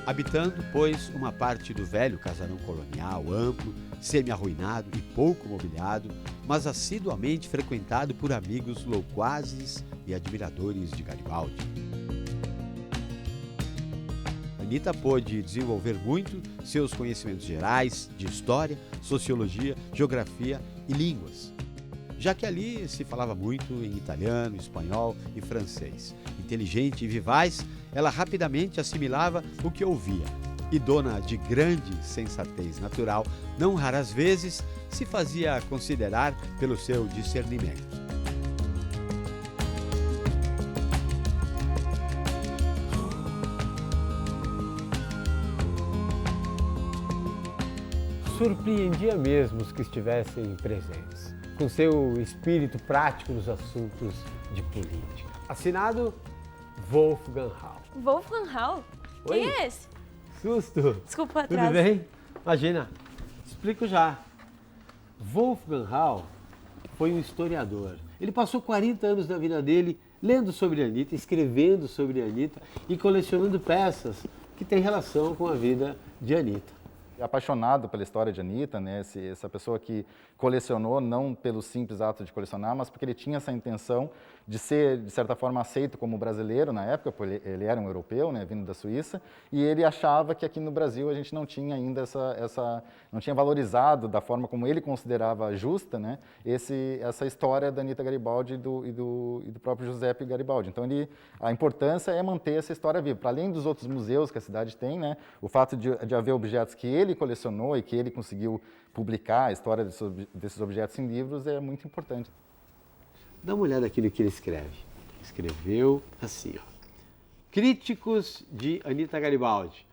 Habitando, pois, uma parte do velho casarão colonial, amplo, semi-arruinado e pouco mobiliado, mas assiduamente frequentado por amigos louquazes e admiradores de Garibaldi. Anita pôde desenvolver muito seus conhecimentos gerais de história, sociologia, geografia e línguas, já que ali se falava muito em italiano, espanhol e francês. Inteligente e vivaz, ela rapidamente assimilava o que ouvia e, dona de grande sensatez natural, não raras vezes se fazia considerar pelo seu discernimento. Surpreendia mesmo os que estivessem presentes, com seu espírito prático nos assuntos de política. Assinado Wolfgang Hall. Wolfgang Hall? Oi. Quem é esse? Susto! Desculpa atraso. Tudo bem? Imagina, explico já. Wolfgang Hall foi um historiador. Ele passou 40 anos da vida dele lendo sobre a Anitta, escrevendo sobre a Anitta e colecionando peças que têm relação com a vida de Anitta. Apaixonado pela história de Anitta, né? Essa pessoa que colecionou não pelo simples ato de colecionar, mas porque ele tinha essa intenção de ser, de certa forma, aceito como brasileiro na época, porque ele era um europeu, né, vindo da Suíça, e ele achava que aqui no Brasil a gente não tinha ainda não tinha valorizado da forma como ele considerava justa, né, essa história da Anitta Garibaldi e do próprio Giuseppe Garibaldi. Então a importância é manter essa história viva. Para além dos outros museus que a cidade tem, né, o fato de haver objetos que ele colecionou e que ele conseguiu publicar a história desses objetos em livros é muito importante. Dá uma olhada aqui no que ele escreve. Escreveu assim, ó. Críticos de Anitta Garibaldi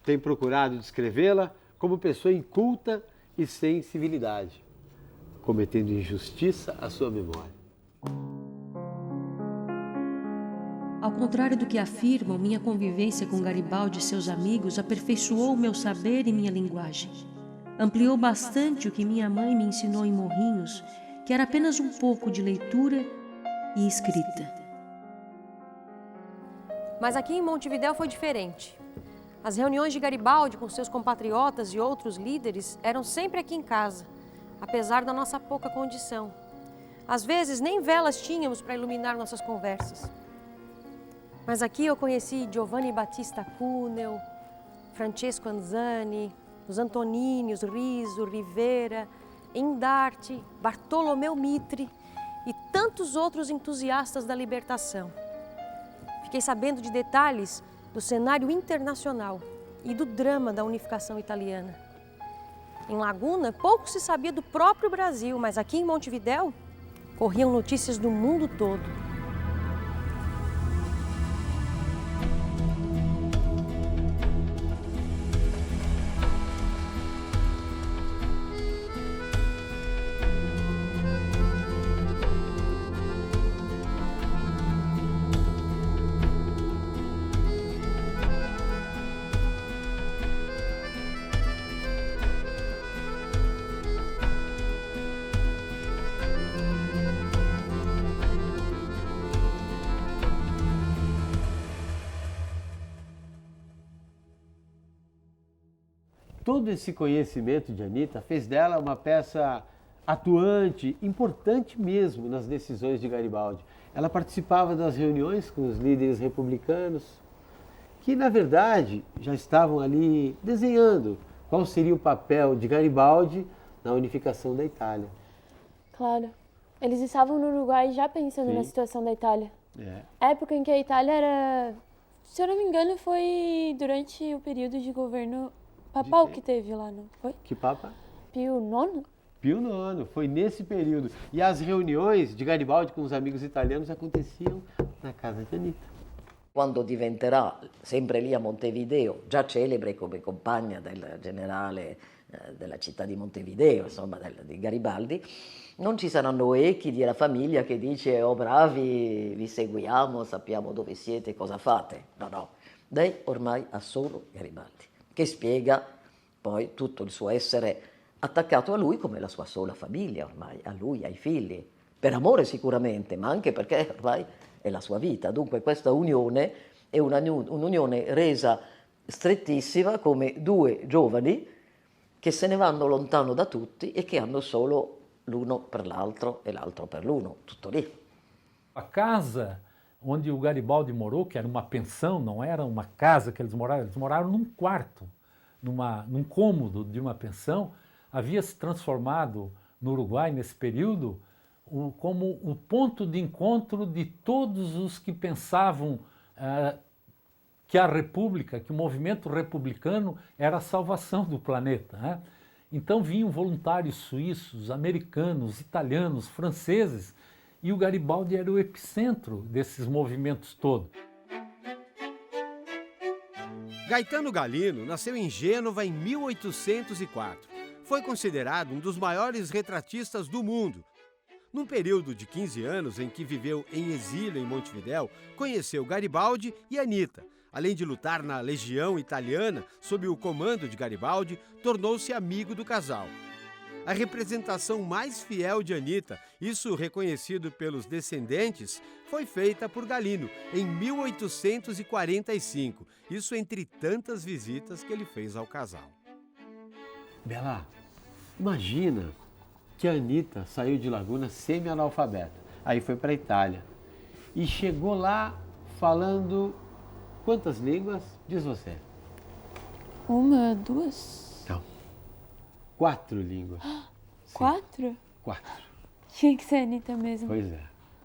têm procurado descrevê-la como pessoa inculta e sem civilidade, cometendo injustiça à sua memória. Ao contrário do que afirmam, minha convivência com Garibaldi e seus amigos aperfeiçoou meu saber e minha linguagem. Ampliou bastante o que minha mãe me ensinou em Morrinhos, que era apenas um pouco de leitura e escrita. Mas aqui em Montevidéu foi diferente. As reuniões de Garibaldi com seus compatriotas e outros líderes eram sempre aqui em casa, apesar da nossa pouca condição. Às vezes nem velas tínhamos para iluminar nossas conversas. Mas aqui eu conheci Giovanni Battista Cuneo, Francesco Anzani, os Antonínios, Riso, Rivera, Endarte, Bartolomeu Mitre e tantos outros entusiastas da libertação. Fiquei sabendo de detalhes do cenário internacional e do drama da unificação italiana. Em Laguna, pouco se sabia do próprio Brasil, mas aqui em Montevidéu, corriam notícias do mundo todo. Todo esse conhecimento de Anitta fez dela uma peça atuante, importante mesmo nas decisões de Garibaldi. Ela participava das reuniões com os líderes republicanos, que na verdade já estavam ali desenhando qual seria o papel de Garibaldi na unificação da Itália. Claro, eles estavam no Uruguai já pensando Sim. na situação da Itália. É. A época em que a Itália era, se eu não me engano, foi durante o período de governo papal que teve lá, não foi? Que papa? Pio IX? Pio IX, foi nesse período. E as reuniões de Garibaldi com os amigos italianos aconteciam na casa de Anitta. Quando diventerà, sempre lì a Montevideo, già celebre come compagna del generale della città di Montevideo, insomma di Garibaldi, non ci saranno echi della famiglia che dice oh bravi, vi seguiamo, sappiamo dove siete, cosa fate. No, no, lei ormai ha solo Garibaldi, che spiega poi tutto il suo essere attaccato a lui come la sua sola famiglia ormai, a lui, ai figli, per amore sicuramente, ma anche perché ormai è la sua vita. Dunque questa unione è un'unione resa strettissima come due giovani che se ne vanno lontano da tutti e che hanno solo l'uno per l'altro e l'altro per l'uno, tutto lì. A casa onde o Garibaldi morou, que era uma pensão, não era uma casa que eles moraram num quarto, num cômodo de uma pensão, havia se transformado no Uruguai, nesse período, como o ponto de encontro de todos os que pensavam que a República, que o movimento republicano era a salvação do planeta, né? Então vinham voluntários suíços, americanos, italianos, franceses, e o Garibaldi era o epicentro desses movimentos todos. Gaetano Galino nasceu em Gênova em 1804. Foi considerado um dos maiores retratistas do mundo. Num período de 15 anos em que viveu em exílio em Montevidéu, conheceu Garibaldi e Anita. Além de lutar na Legião Italiana sob o comando de Garibaldi, tornou-se amigo do casal. A representação mais fiel de Anita, isso reconhecido pelos descendentes, foi feita por Galino em 1845, isso entre tantas visitas que ele fez ao casal. Bela, imagina que a Anita saiu de Laguna semi-analfabeta, aí foi para a Itália e chegou lá falando quantas línguas? Diz você. 1, 2? Não. 4 línguas. 4? 4. Tinha que ser a Anita mesmo. Pois é.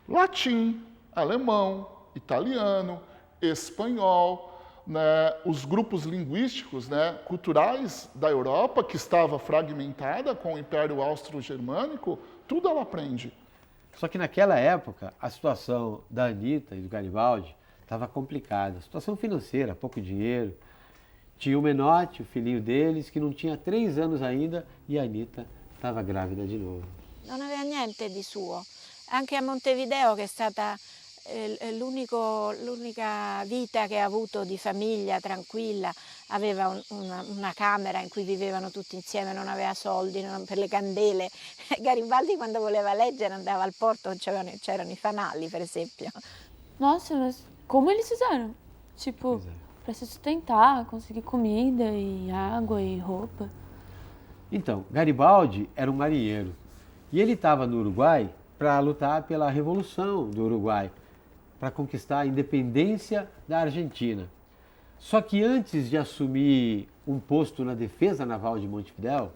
Latim, alemão, italiano, espanhol, né, os grupos linguísticos, né, culturais da Europa, que estava fragmentada com o Império Austro-Germânico, tudo ela aprende. Só que naquela época, a situação da Anita e do Garibaldi estava complicada. A situação financeira, pouco dinheiro. Tinha o Menotti, o filhinho deles, que não tinha 3 anos ainda, e a Anita estava grávida de novo. Non aveva niente di suo. Anche a Montevideo, che è stata l'unica vita che ha avuto di famiglia tranquilla, aveva una camera in cui vivevano tutti insieme, non aveva soldi per le candele. Garibaldi quando voleva leggere andava al porto, c'erano i fanali, per esempio. Nossa, mas como eles fizeram? Tipo, para se sustentar, conseguir comida e água e roupa. Então, Garibaldi era um marinheiro e ele estava no Uruguai para lutar pela Revolução do Uruguai, para conquistar a independência da Argentina. Só que antes de assumir um posto na Defesa Naval de Montevidéu,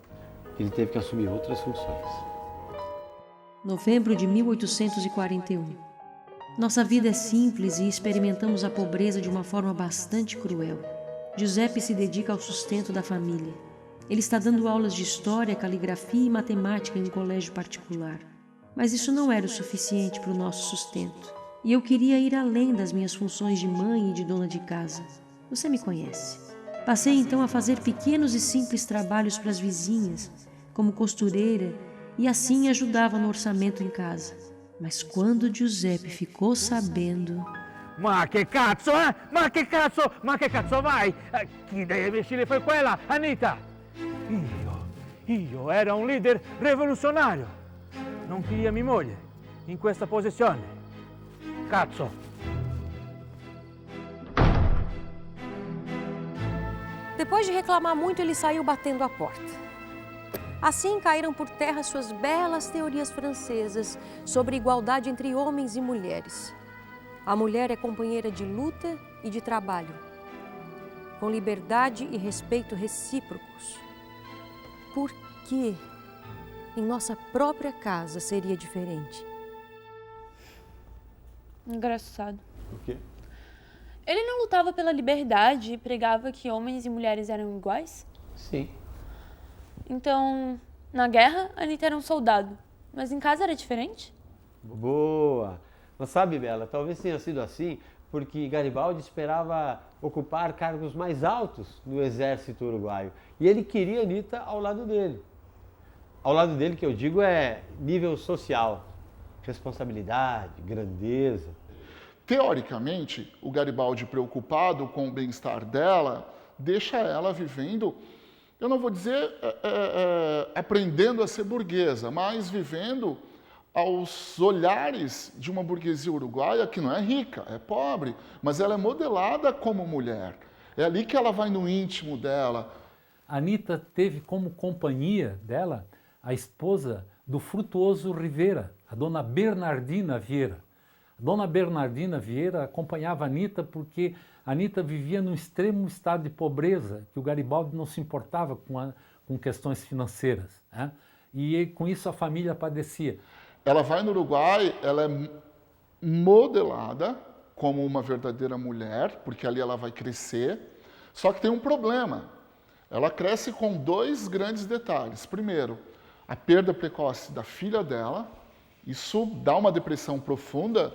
ele teve que assumir outras funções. Novembro de 1841. Nossa vida é simples e experimentamos a pobreza de uma forma bastante cruel. Giuseppe se dedica ao sustento da família. Ele está dando aulas de história, caligrafia e matemática em um colégio particular. Mas isso não era o suficiente para o nosso sustento. E eu queria ir além das minhas funções de mãe e de dona de casa. Você me conhece. Passei então a fazer pequenos e simples trabalhos para as vizinhas, como costureira, e assim ajudava no orçamento em casa. Mas quando Giuseppe ficou sabendo... Ma che cazzo, eh? Ma che cazzo vai? Chi dei imbecilli foi quella, Anita? Io era un leader rivoluzionario. Non queria mia moglie in questa posizione. Cazzo. Depois de reclamar muito, ele saiu batendo a porta. Assim caíram por terra suas belas teorias francesas sobre igualdade entre homens e mulheres. A mulher é companheira de luta e de trabalho, com liberdade e respeito recíprocos. Por que em nossa própria casa seria diferente? Engraçado. O quê? Ele não lutava pela liberdade e pregava que homens e mulheres eram iguais? Sim. Então, na guerra, a Anita era um soldado, mas em casa era diferente? Boa! Mas sabe, Bela, talvez tenha sido assim porque Garibaldi esperava ocupar cargos mais altos no exército uruguaio. E ele queria a Anita ao lado dele. Ao lado dele, que eu digo, é nível social, responsabilidade, grandeza. Teoricamente, o Garibaldi, preocupado com o bem-estar dela, deixa ela vivendo, eu não vou dizer aprendendo a ser burguesa, mas vivendo aos olhares de uma burguesia uruguaia que não é rica, é pobre, mas ela é modelada como mulher. É ali que ela vai no íntimo dela. A Anita teve como companhia dela a esposa do Frutuoso Rivera, a dona Bernardina Vieira. A dona Bernardina Vieira acompanhava a Anita porque a Anita vivia num extremo estado de pobreza, que o Garibaldi não se importava com questões financeiras, né? E com isso a família padecia. Ela vai no Uruguai, ela é modelada como uma verdadeira mulher, porque ali ela vai crescer, só que tem um problema. Ela cresce com 2 grandes detalhes. Primeiro, a perda precoce da filha dela, isso dá uma depressão profunda.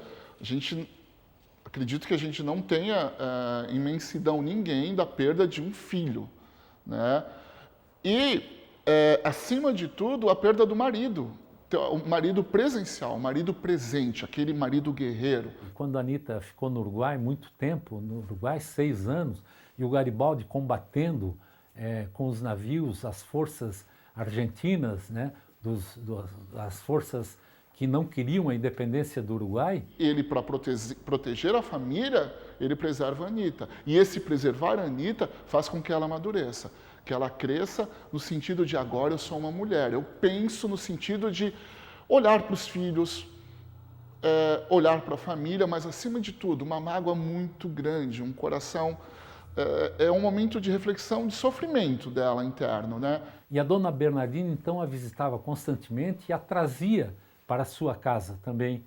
Acredito que a gente não tenha imensidão ninguém da perda de um filho, né? E, acima de tudo, a perda do marido. O marido presencial, o marido presente, aquele marido guerreiro. Quando a Anita ficou no Uruguai, muito tempo, no Uruguai, 6 anos, e o Garibaldi combatendo com os navios as forças argentinas, né, as forças que não queriam a independência do Uruguai. Ele, para proteger a família, ele preserva a Anita. E esse preservar a Anita faz com que ela amadureça, que ela cresça no sentido de agora eu sou uma mulher. Eu penso no sentido de olhar para os filhos, olhar para a família, mas acima de tudo, uma mágoa muito grande, um coração... É um momento de reflexão, de sofrimento dela interno, né? E a dona Bernardina, então, a visitava constantemente e a trazia para a sua casa também.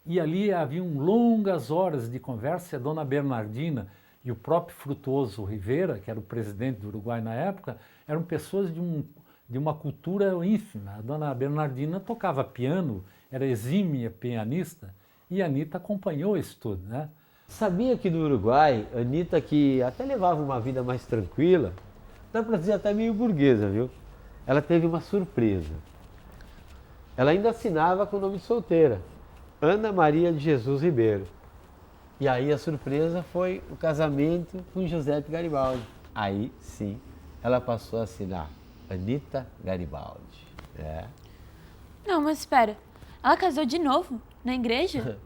E ali haviam longas horas de conversa, e a dona Bernardina e o próprio Frutuoso Rivera, que era o presidente do Uruguai na época, eram pessoas de uma cultura ínfima. A dona Bernardina tocava piano, era exímia pianista, e a Anita acompanhou isso tudo, né? Sabia que no Uruguai, a Anita, que até levava uma vida mais tranquila, dá para dizer até meio burguesa, viu? Ela teve uma surpresa. Ela ainda assinava com o nome de solteira, Ana Maria de Jesus Ribeiro. E aí a surpresa foi o casamento com Giuseppe Garibaldi. Aí sim, ela passou a assinar Anita Garibaldi. Não, mas espera, ela casou de novo na igreja?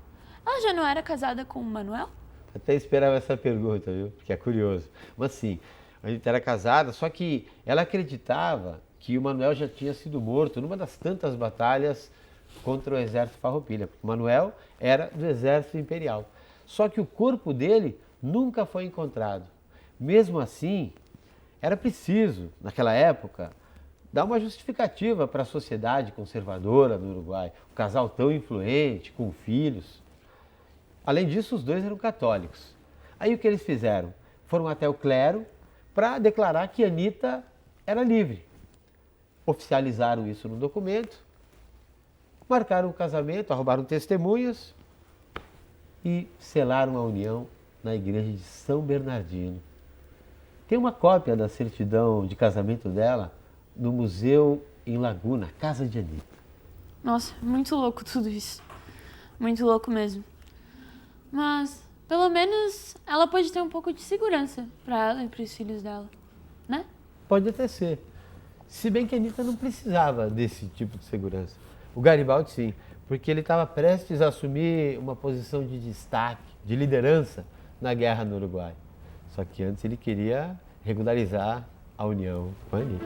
Ela já não era casada com o Manuel? Até esperava essa pergunta, viu? Porque é curioso. Mas sim, a Anita era casada, só que ela acreditava que o Manuel já tinha sido morto numa das tantas batalhas contra o exército farroupilha. Porque o Manuel era do exército imperial. Só que o corpo dele nunca foi encontrado. Mesmo assim, era preciso, naquela época, dar uma justificativa para a sociedade conservadora no Uruguai. Um casal tão influente, com filhos. Além disso, os 2 eram católicos. Aí o que eles fizeram? Foram até o clero para declarar que Anita era livre. Oficializaram isso no documento, marcaram o casamento, arrumaram testemunhas e selaram a união na igreja de São Bernardino. Tem uma cópia da certidão de casamento dela no museu em Laguna, Casa de Anita. Nossa, muito louco tudo isso. Muito louco mesmo. Mas, pelo menos, ela pode ter um pouco de segurança para ela e para os filhos dela, né? Pode até ser. Se bem que a Anita não precisava desse tipo de segurança. O Garibaldi sim, porque ele estava prestes a assumir uma posição de destaque, de liderança na guerra no Uruguai. Só que antes ele queria regularizar a união com a Anita.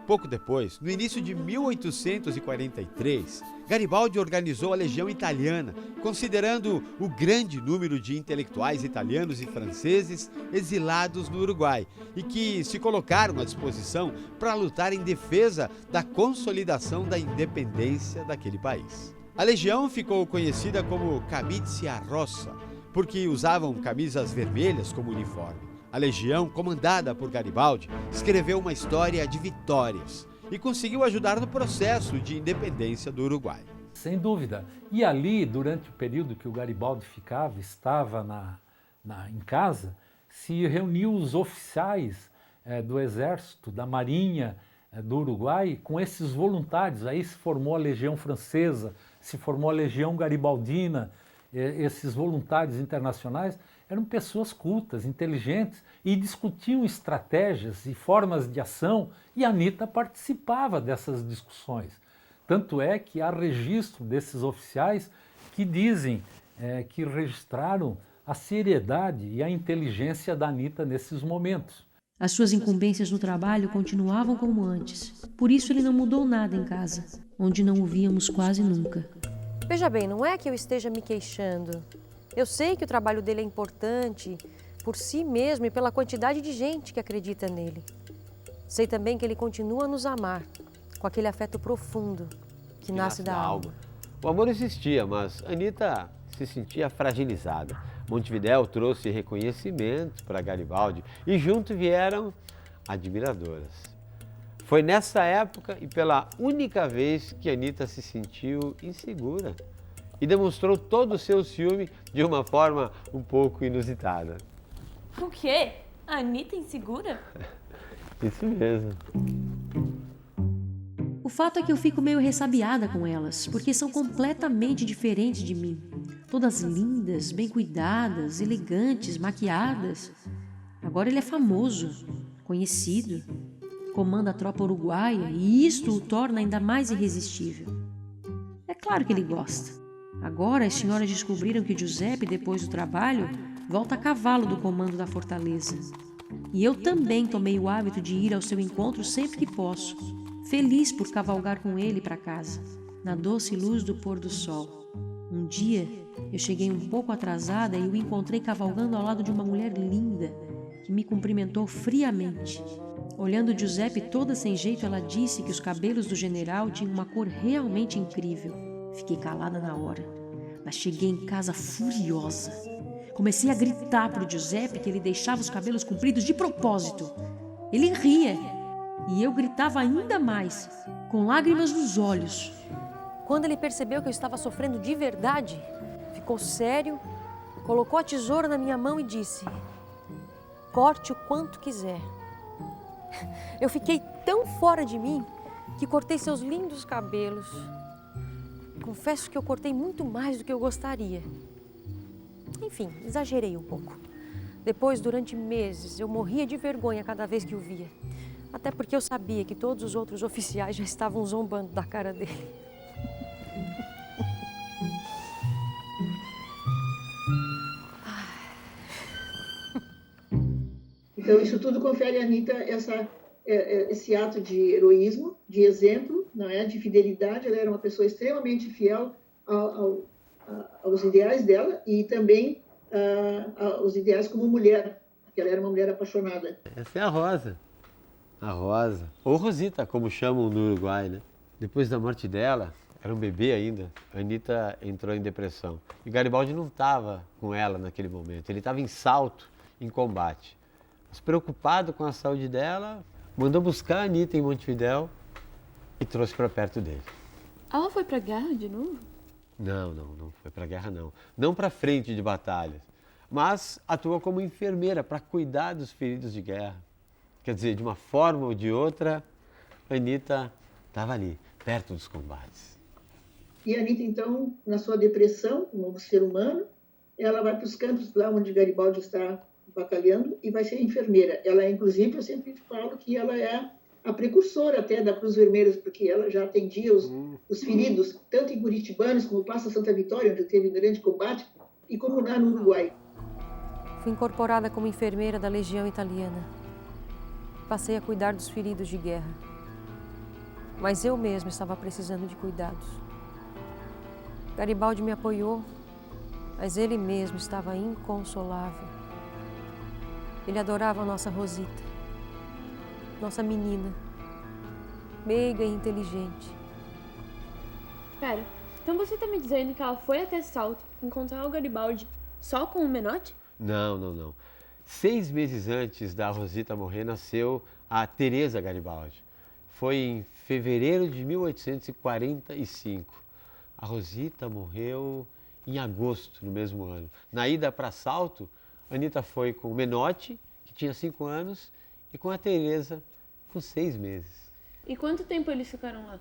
Pouco depois, no início de 1843, Garibaldi organizou a Legião Italiana, considerando o grande número de intelectuais italianos e franceses exilados no Uruguai e que se colocaram à disposição para lutar em defesa da consolidação da independência daquele país. A Legião ficou conhecida como Camicia Rossa, porque usavam camisas vermelhas como uniforme. A Legião, comandada por Garibaldi, escreveu uma história de vitórias e conseguiu ajudar no processo de independência do Uruguai. Sem dúvida. E ali, durante o período que o Garibaldi estava em casa, se reuniu os oficiais do Exército, da Marinha do Uruguai, com esses voluntários. Aí se formou a Legião Francesa, se formou a Legião Garibaldina. Esses voluntários internacionais eram pessoas cultas, inteligentes e discutiam estratégias e formas de ação, e a Anita participava dessas discussões. Tanto é que há registro desses oficiais que dizem que registraram a seriedade e a inteligência da Anita nesses momentos. As suas incumbências no trabalho continuavam como antes. Por isso ele não mudou nada em casa, onde não o víamos quase nunca. Veja bem, não é que eu esteja me queixando. Eu sei que o trabalho dele é importante por si mesmo e pela quantidade de gente que acredita nele. Sei também que ele continua a nos amar, com aquele afeto profundo que nasce da alma. O amor existia, mas Anita se sentia fragilizada. Montevidéu trouxe reconhecimento para Garibaldi e junto vieram admiradoras. Foi nessa época e pela única vez que Anita se sentiu insegura e demonstrou todo o seu ciúme de uma forma um pouco inusitada. O quê? A Anita insegura? Isso mesmo. O fato é que eu fico meio ressabiada com elas, porque são completamente diferentes de mim. Todas lindas, bem cuidadas, elegantes, maquiadas. Agora ele é famoso, conhecido, comanda a tropa uruguaia e isto o torna ainda mais irresistível. É claro que ele gosta. Agora as senhoras descobriram que Giuseppe, depois do trabalho, volta a cavalo do comando da fortaleza. E eu também tomei o hábito de ir ao seu encontro sempre que posso, feliz por cavalgar com ele para casa, na doce luz do pôr do sol. Um dia, eu cheguei um pouco atrasada e o encontrei cavalgando ao lado de uma mulher linda, que me cumprimentou friamente. Olhando Giuseppe toda sem jeito, ela disse que os cabelos do general tinham uma cor realmente incrível. Fiquei calada na hora, mas cheguei em casa furiosa. Comecei a gritar para o Giuseppe que ele deixava os cabelos compridos de propósito. Ele ria e eu gritava ainda mais, com lágrimas nos olhos. Quando ele percebeu que eu estava sofrendo de verdade, ficou sério, colocou a tesoura na minha mão e disse: corte o quanto quiser. Eu fiquei tão fora de mim que cortei seus lindos cabelos. Confesso que eu cortei muito mais do que eu gostaria. Enfim, exagerei um pouco. Depois, durante meses, eu morria de vergonha cada vez que o via. Até porque eu sabia que todos os outros oficiais já estavam zombando da cara dele. Então, isso tudo confere a Anita esse ato de heroísmo, de exemplo, não é? De fidelidade. Ela era uma pessoa extremamente fiel aos ideais dela e também aos ideais como mulher, porque ela era uma mulher apaixonada. Essa é a Rosa. A Rosa. Ou Rosita, como chamam no Uruguai, né? Depois da morte dela, era um bebê ainda, a Anita entrou em depressão. E Garibaldi não estava com ela naquele momento, ele estava em Salto, em combate. Mas preocupado com a saúde dela, mandou buscar a Anita em Montevidéu e trouxe para perto dele. Ela foi para a guerra de novo? Não foi para a guerra não. Não para frente de batalhas, mas atuou como enfermeira para cuidar dos feridos de guerra. Quer dizer, de uma forma ou de outra, a Anita estava ali, perto dos combates. E a Anita, então, na sua depressão, como ser humano, ela vai para os campos lá onde Garibaldi está batalhando e vai ser enfermeira. Ela, inclusive, eu sempre falo que ela é a precursora até da Cruz Vermelha, porque ela já atendia os feridos, tanto em Curitibanos como Praça Santa Vitória, onde teve um grande combate, e como lá no Uruguai. Fui incorporada como enfermeira da Legião Italiana. Passei a cuidar dos feridos de guerra. Mas eu mesma estava precisando de cuidados. Garibaldi me apoiou, mas ele mesmo estava inconsolável. Ele adorava a nossa Rosita, nossa menina, meiga e inteligente. Pera, então você está me dizendo que ela foi até Salto encontrar o Garibaldi só com o Menotti? Não. 6 meses antes da Rosita morrer, nasceu a Teresa Garibaldi. Foi em fevereiro de 1845. A Rosita morreu em agosto do mesmo ano. Na ida para Salto, a Anita foi com o Menotti, que tinha 5 anos, e com a Teresa, com 6 meses. E quanto tempo eles ficaram lá?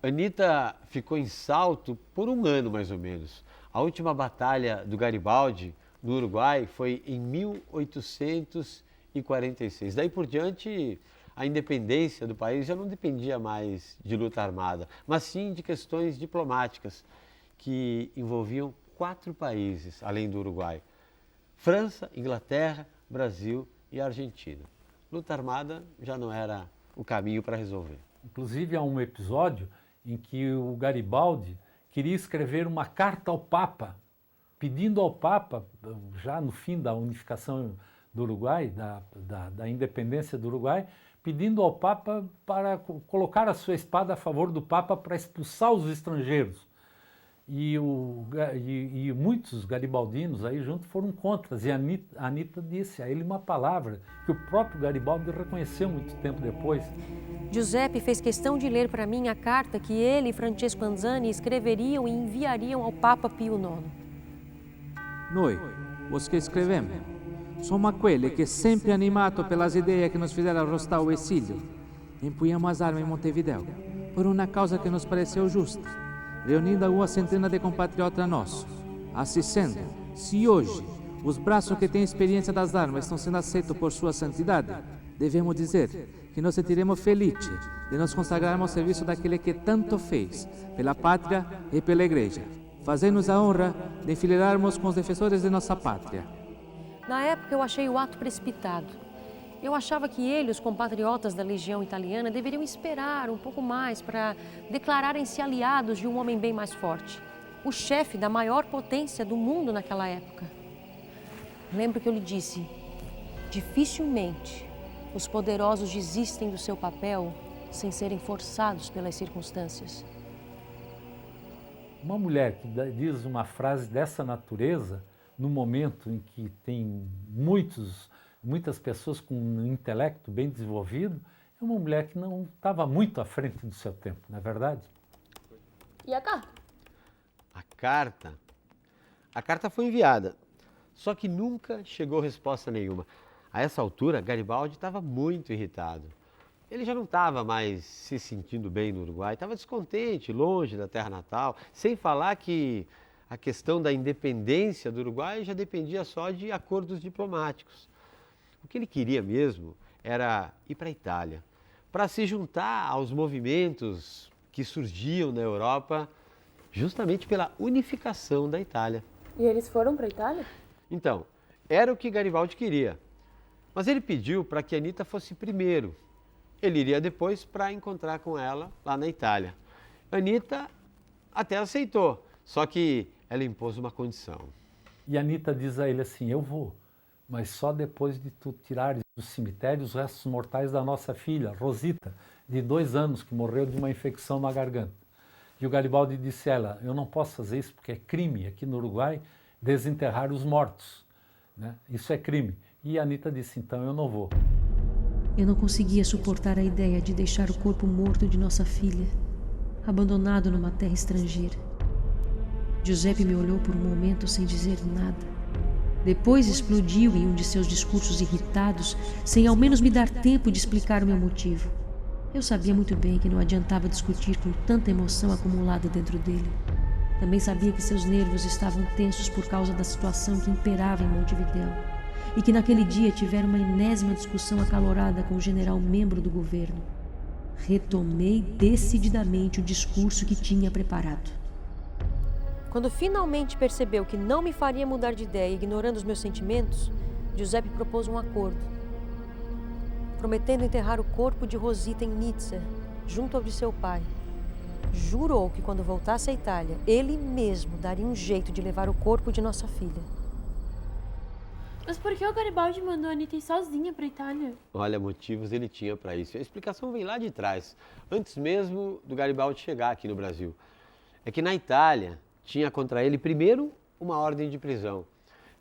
A Anita ficou em Salto por 1 ano, mais ou menos. A última batalha do Garibaldi no Uruguai foi em 1846. Daí por diante, a independência do país já não dependia mais de luta armada, mas sim de questões diplomáticas que envolviam 4 países, além do Uruguai: França, Inglaterra, Brasil e Argentina. Luta armada já não era o caminho para resolver. Inclusive, há um episódio em que o Garibaldi queria escrever uma carta ao Papa, pedindo ao Papa, já no fim da unificação do Uruguai, da independência do Uruguai, pedindo ao Papa para colocar a sua espada a favor do Papa para expulsar os estrangeiros. E muitos garibaldinos aí junto foram contra. E a Anita disse a ele uma palavra que o próprio Garibaldi reconheceu muito tempo depois. Giuseppe fez questão de ler para mim a carta que ele e Francesco Anzani escreveriam e enviariam ao Papa Pio IX. Noi, os que escrevemos, somos aqueles que sempre animados pelas ideias que nos fizeram arrostar o exílio, empunhamos as armas em Montevideo por uma causa que nos pareceu justa, reunindo algumas centenas de compatriotas nossos. Assim sendo, se hoje os braços que têm experiência das armas estão sendo aceitos por sua santidade, devemos dizer que nos sentiremos felizes de nos consagrarmos ao serviço daquele que tanto fez pela pátria e pela igreja, fazendo-nos a honra de enfileirarmos com os defensores de nossa pátria. Na época eu achei o ato precipitado. Eu achava que ele, os compatriotas da legião italiana, deveriam esperar um pouco mais para declararem-se aliados de um homem bem mais forte, o chefe da maior potência do mundo naquela época. Lembro que eu lhe disse: dificilmente os poderosos desistem do seu papel sem serem forçados pelas circunstâncias. Uma mulher que diz uma frase dessa natureza, no momento em que tem muitas pessoas com um intelecto bem desenvolvido, é uma mulher que não estava muito à frente do seu tempo, não é verdade? E a carta? A carta foi enviada, só que nunca chegou resposta nenhuma. A essa altura, Garibaldi estava muito irritado. Ele já não estava mais se sentindo bem no Uruguai, estava descontente, longe da terra natal, sem falar que a questão da independência do Uruguai já dependia só de acordos diplomáticos. O que ele queria mesmo era ir para a Itália, para se juntar aos movimentos que surgiam na Europa justamente pela unificação da Itália. E eles foram para a Itália? Então, era o que Garibaldi queria, mas ele pediu para que Anita fosse primeiro. Ele iria depois para encontrar com ela lá na Itália. Anita até aceitou, só que ela impôs uma condição. E a Anita diz a ele assim: eu vou, mas só depois de tu tirares do cemitério os restos mortais da nossa filha, Rosita, de 2 anos, que morreu de uma infecção na garganta. E o Garibaldi disse a ela: eu não posso fazer isso porque é crime aqui no Uruguai desenterrar os mortos, né? Isso é crime. E a Anita disse: então eu não vou. Eu não conseguia suportar a ideia de deixar o corpo morto de nossa filha, abandonado numa terra estrangeira. Giuseppe me olhou por um momento sem dizer nada. Depois explodiu em um de seus discursos irritados, sem ao menos me dar tempo de explicar o meu motivo. Eu sabia muito bem que não adiantava discutir com tanta emoção acumulada dentro dele. Também sabia que seus nervos estavam tensos por causa da situação que imperava em Montevideo, e que naquele dia tivera uma enésima discussão acalorada com o general membro do governo. Retomei decididamente o discurso que tinha preparado. Quando finalmente percebeu que não me faria mudar de ideia, ignorando os meus sentimentos, Giuseppe propôs um acordo. Prometendo enterrar o corpo de Rosita em Nizza, junto ao de seu pai. Jurou que quando voltasse à Itália, ele mesmo daria um jeito de levar o corpo de nossa filha. Mas por que o Garibaldi mandou a Anita ir sozinha para a Itália? Olha, motivos ele tinha para isso. A explicação vem lá de trás, antes mesmo do Garibaldi chegar aqui no Brasil. É que na Itália tinha contra ele primeiro uma ordem de prisão,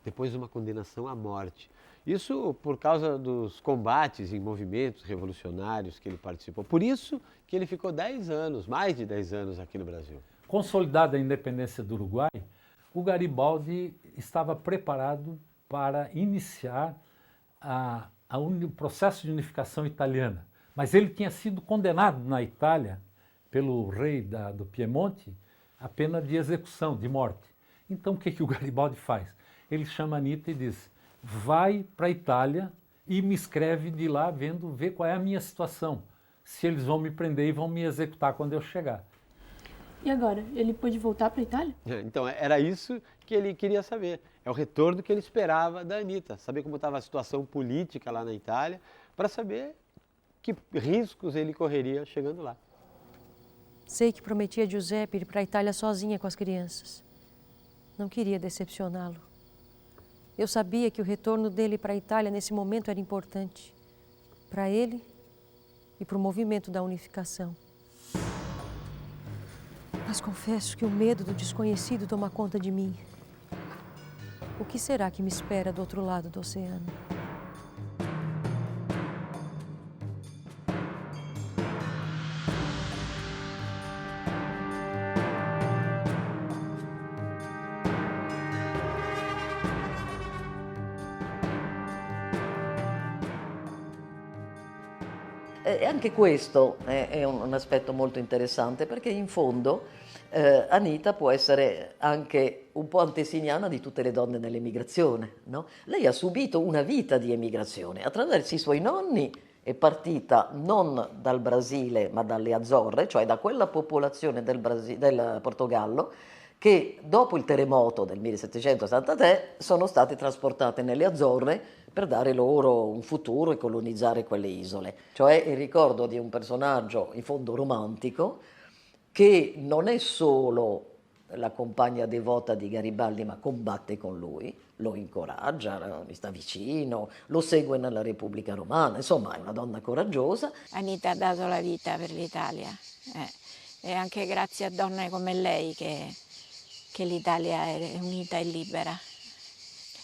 depois uma condenação à morte. Isso por causa dos combates em movimentos revolucionários que ele participou. Por isso que ele ficou 10 anos, mais de 10 anos aqui no Brasil. Consolidada a independência do Uruguai, o Garibaldi estava preparado para iniciar o processo de unificação italiana. Mas ele tinha sido condenado na Itália pelo rei do Piemonte a pena de execução, de morte. Então o que o Garibaldi faz? Ele chama a Anita e diz: vai para a Itália e me escreve de lá, vê qual é a minha situação. Se eles vão me prender e vão me executar quando eu chegar. E agora? Ele pôde voltar para a Itália? Então, era isso que ele queria saber. É o retorno que ele esperava da Anitta. Saber como estava a situação política lá na Itália, para saber que riscos ele correria chegando lá. Sei que prometi a Giuseppe ir para a Itália sozinha com as crianças. Não queria decepcioná-lo. Eu sabia que o retorno dele para a Itália nesse momento era importante. Para ele e para o movimento da unificação. Mas confesso que o medo do desconhecido toma conta de mim. O que será que me espera do outro lado do oceano? E anche questo è un aspetto molto interessante perché in fondo Anitta può essere anche un po' antesignana di tutte le donne nell'emigrazione, no? Lei ha subito una vita di emigrazione. Attraverso i suoi nonni è partita non dal Brasile ma dalle Azzorre, cioè da quella popolazione del Portogallo che dopo il terremoto del 1773 sono state trasportate nelle Azzorre per dare loro un futuro e colonizzare quelle isole. Cioè il ricordo di un personaggio in fondo romantico che non è solo la compagna devota di Garibaldi ma combatte con lui, lo incoraggia, gli sta vicino, lo segue nella Repubblica Romana, insomma è una donna coraggiosa. Anitta ha dato la vita per l'Italia e anche grazie a donne come lei che l'Italia è unita e libera.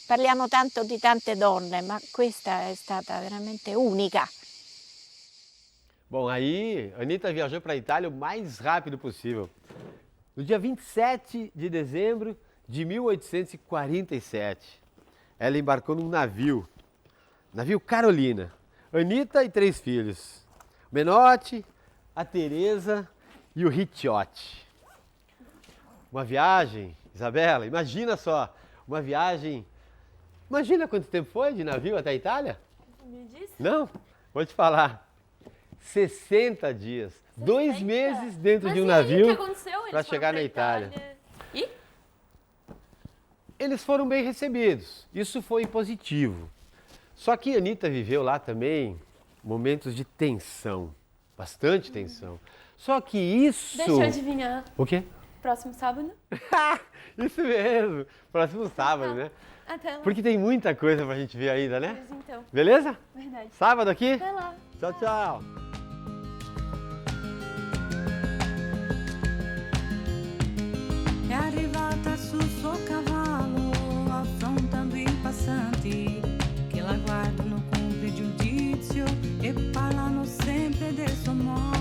Parliamo tanto di tante donne, ma questa è stata veramente unica. Bom, aí Anitta viajou para a Itália o mais rápido possível. No dia 27 de dezembro de 1847, ela embarcou num navio Carolina, Anitta e 3 filhos, o Menotti, a Teresa e o Ricciotti. Uma viagem, Isabela, imagina só, uma viagem, imagina quanto tempo foi de navio até a Itália? Me disse? Não, vou te falar, 60 dias, 2 meses dentro de um navio para chegar na Itália. E? Eles foram bem recebidos, isso foi positivo. Só que a Anitta viveu lá também momentos de tensão, bastante tensão. Só que isso... Deixa eu adivinhar. O quê? Próximo sábado? Isso mesmo, próximo sábado, né? Até lá. Porque tem muita coisa pra gente ver ainda, né? Mas então. Beleza? Verdade. Sábado aqui? Até lá. Tchau, tchau. È arrivata sul suo cavallo, affrontando i passanti che la guardano con pregiudizio e parlano sempre del suo amore.